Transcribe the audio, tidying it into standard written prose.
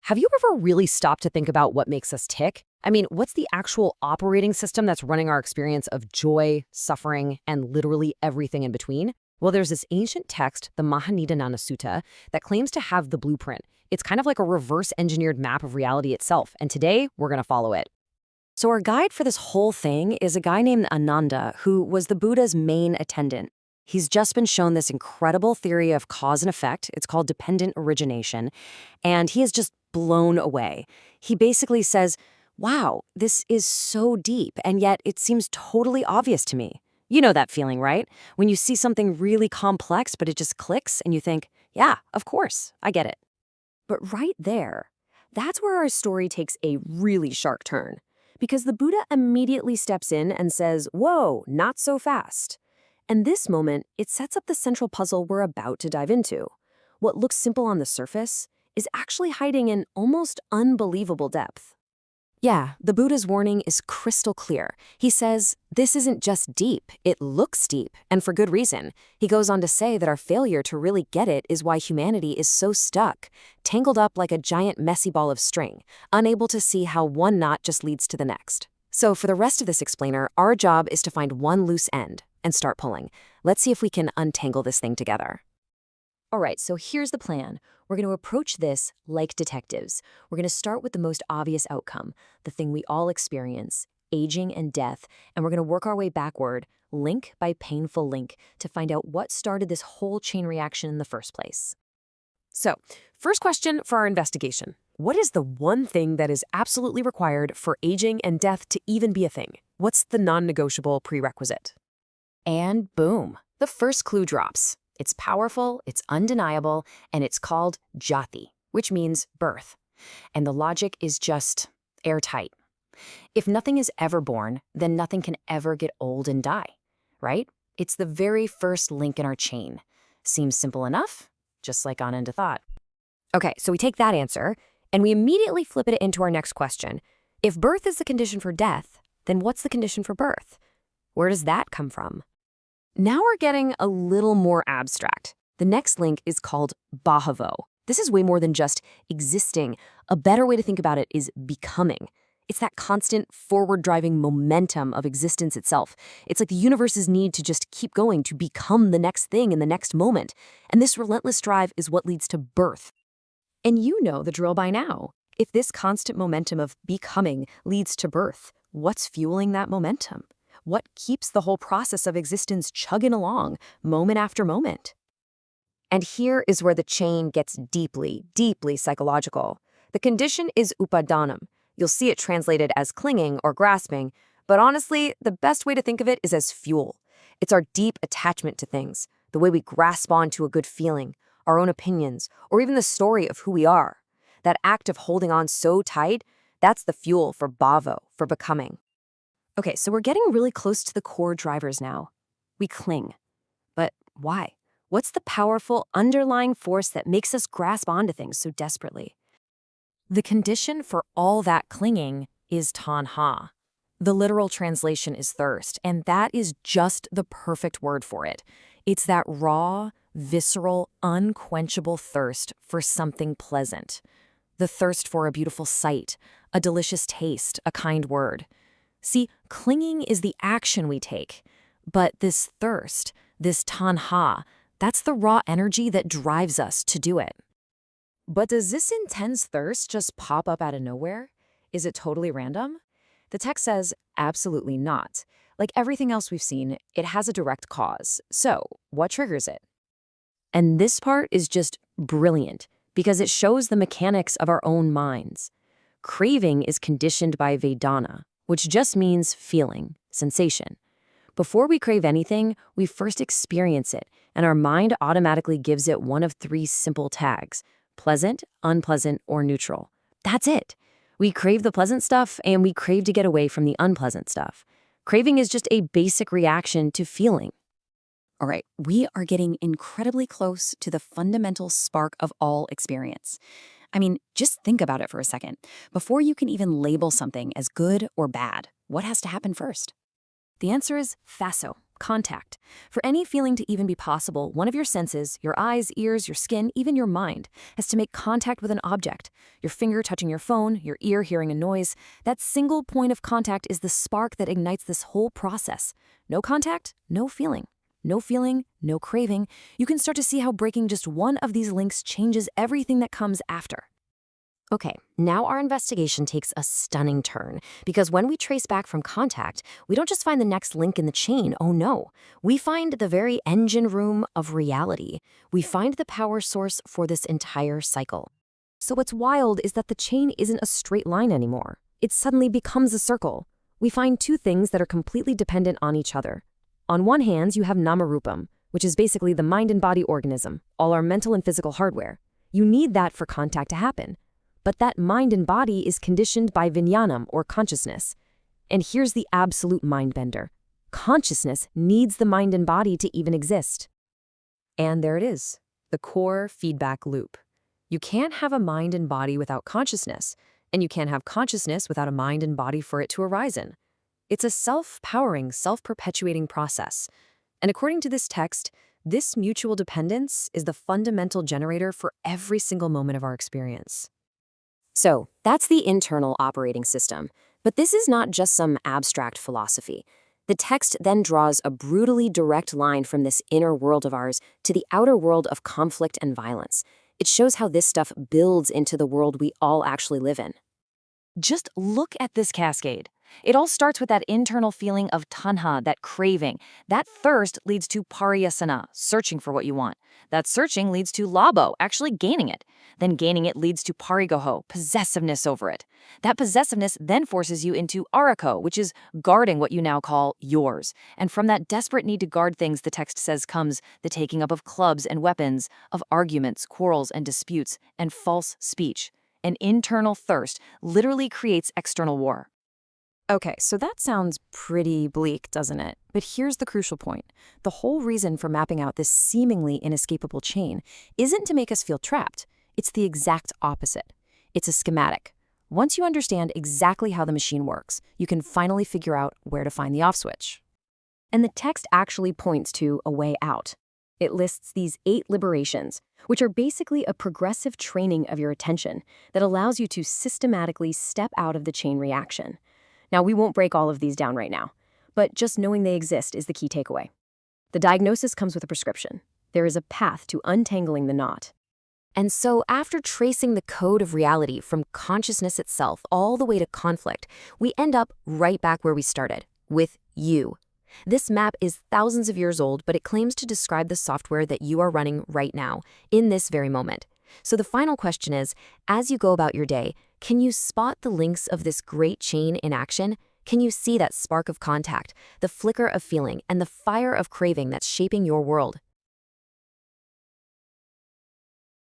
Have you ever really stopped to think about what makes us tick? I mean, what's the actual operating system that's running our experience of joy, suffering, and literally everything in between? Well, there's this ancient text, the Mahānidānasutta, that claims to have the blueprint. It's kind of like a reverse-engineered map of reality itself, and today we're going to follow it. So our guide for this whole thing is a guy named Ananda, who was the Buddha's main attendant. He's just been shown this incredible theory of cause and effect. It's called dependent origination, and he is just blown away. He basically says, wow, this is so deep, and yet it seems totally obvious to me. You know that feeling, right? When you see something really complex, but it just clicks, and you think, yeah, of course, I get it. But right there, that's where our story takes a really sharp turn. Because the Buddha immediately steps in and says, whoa, not so fast. And this moment, it sets up the central puzzle we're about to dive into. What looks simple on the surface is actually hiding in almost unbelievable depth. Yeah, the Buddha's warning is crystal clear. He says, this isn't just deep, it looks deep, and for good reason. He goes on to say that our failure to really get it is why humanity is so stuck, tangled up like a giant messy ball of string, unable to see how one knot just leads to the next. So for the rest of this explainer, our job is to find one loose end and start pulling. Let's see if we can untangle this thing together. All right, so here's the plan. We're going to approach this like detectives. We're going to start with the most obvious outcome, the thing we all experience, aging and death, and we're going to work our way backward, link by painful link, to find out what started this whole chain reaction in the first place. So, first question for our investigation. What is the one thing that is absolutely required for aging and death to even be a thing? What's the non-negotiable prerequisite? And boom, the first clue drops. It's powerful, it's undeniable, and it's called jati, which means birth. And the logic is just airtight. If nothing is ever born, then nothing can ever get old and die, right? It's the very first link in our chain. Seems simple enough? Just like on into thought. Okay, so we take that answer, and we immediately flip it into our next question. If birth is the condition for death, then what's the condition for birth? Where does that come from? Now we're getting a little more abstract. The next link is called bhavo. This is way more than just existing. A better way to think about it is becoming. It's that constant forward-driving momentum of existence itself. It's like the universe's need to just keep going, to become the next thing in the next moment. And this relentless drive is what leads to birth. And you know the drill by now. If this constant momentum of becoming leads to birth, what's fueling that momentum? What keeps the whole process of existence chugging along, moment after moment? And here is where the chain gets deeply, deeply psychological. The condition is upadhanam. You'll see it translated as clinging or grasping, but honestly, the best way to think of it is as fuel. It's our deep attachment to things, the way we grasp onto a good feeling, our own opinions, or even the story of who we are. That act of holding on so tight, that's the fuel for bhavo, for becoming. Okay, so we're getting really close to the core drivers now. We cling. But why? What's the powerful underlying force that makes us grasp onto things so desperately? The condition for all that clinging is tanha. The literal translation is thirst, and that is just the perfect word for it. It's that raw, visceral, unquenchable thirst for something pleasant. The thirst for a beautiful sight, a delicious taste, a kind word. See, clinging is the action we take, but this thirst, this tanha, that's the raw energy that drives us to do it. But does this intense thirst just pop up out of nowhere? Is it totally random? The text says absolutely not. Like everything else we've seen, it has a direct cause. So, what triggers it? And this part is just brilliant because it shows the mechanics of our own minds. Craving is conditioned by Vedana, which just means feeling, sensation. Before we crave anything, we first experience it, and our mind automatically gives it one of three simple tags: pleasant, unpleasant, or neutral. That's it. We crave the pleasant stuff, and we crave to get away from the unpleasant stuff. Craving is just a basic reaction to feeling. All right, we are getting incredibly close to the fundamental spark of all experience. I mean, just think about it for a second. Before you can even label something as good or bad, what has to happen first? The answer is faso, contact. For any feeling to even be possible, one of your senses, your eyes, ears, your skin, even your mind, has to make contact with an object. Your finger touching your phone, your ear hearing a noise. That single point of contact is the spark that ignites this whole process. No contact, no feeling. No feeling, no craving. You can start to see how breaking just one of these links changes everything that comes after. Okay, now our investigation takes a stunning turn, because when we trace back from contact, we don't just find the next link in the chain, oh no. We find the very engine room of reality. We find the power source for this entire cycle. So what's wild is that the chain isn't a straight line anymore. It suddenly becomes a circle. We find two things that are completely dependent on each other. On one hand, you have namarupam, which is basically the mind and body organism, all our mental and physical hardware. You need that for contact to happen. But that mind and body is conditioned by vijnanam, or consciousness. And here's the absolute mind-bender. Consciousness needs the mind and body to even exist. And there it is, the core feedback loop. You can't have a mind and body without consciousness, and you can't have consciousness without a mind and body for it to arise in. It's a self-powering, self-perpetuating process. And according to this text, this mutual dependence is the fundamental generator for every single moment of our experience. So, that's the internal operating system. But this is not just some abstract philosophy. The text then draws a brutally direct line from this inner world of ours to the outer world of conflict and violence. It shows how this stuff builds into the world we all actually live in. Just look at this cascade. It all starts with that internal feeling of tanha, that craving. That thirst leads to pariyasana, searching for what you want. That searching leads to labo, actually gaining it. Then gaining it leads to parigoho, possessiveness over it. That possessiveness then forces you into arako, which is guarding what you now call yours. And from that desperate need to guard things, the text says, comes the taking up of clubs and weapons, of arguments, quarrels, and disputes, and false speech. An internal thirst literally creates external war. Okay, so that sounds pretty bleak, doesn't it? But here's the crucial point. The whole reason for mapping out this seemingly inescapable chain isn't to make us feel trapped. It's the exact opposite. It's a schematic. Once you understand exactly how the machine works, you can finally figure out where to find the off switch. And the text actually points to a way out. It lists these 8 liberations, which are basically a progressive training of your attention that allows you to systematically step out of the chain reaction. Now, we won't break all of these down right now, but just knowing they exist is the key takeaway. The diagnosis comes with a prescription. There is a path to untangling the knot. And so, after tracing the code of reality from consciousness itself all the way to conflict, we end up right back where we started, with you. This map is thousands of years old, but it claims to describe the software that you are running right now, in this very moment. So the final question is, as you go about your day, can you spot the links of this great chain in action? Can you see that spark of contact, the flicker of feeling, and the fire of craving that's shaping your world?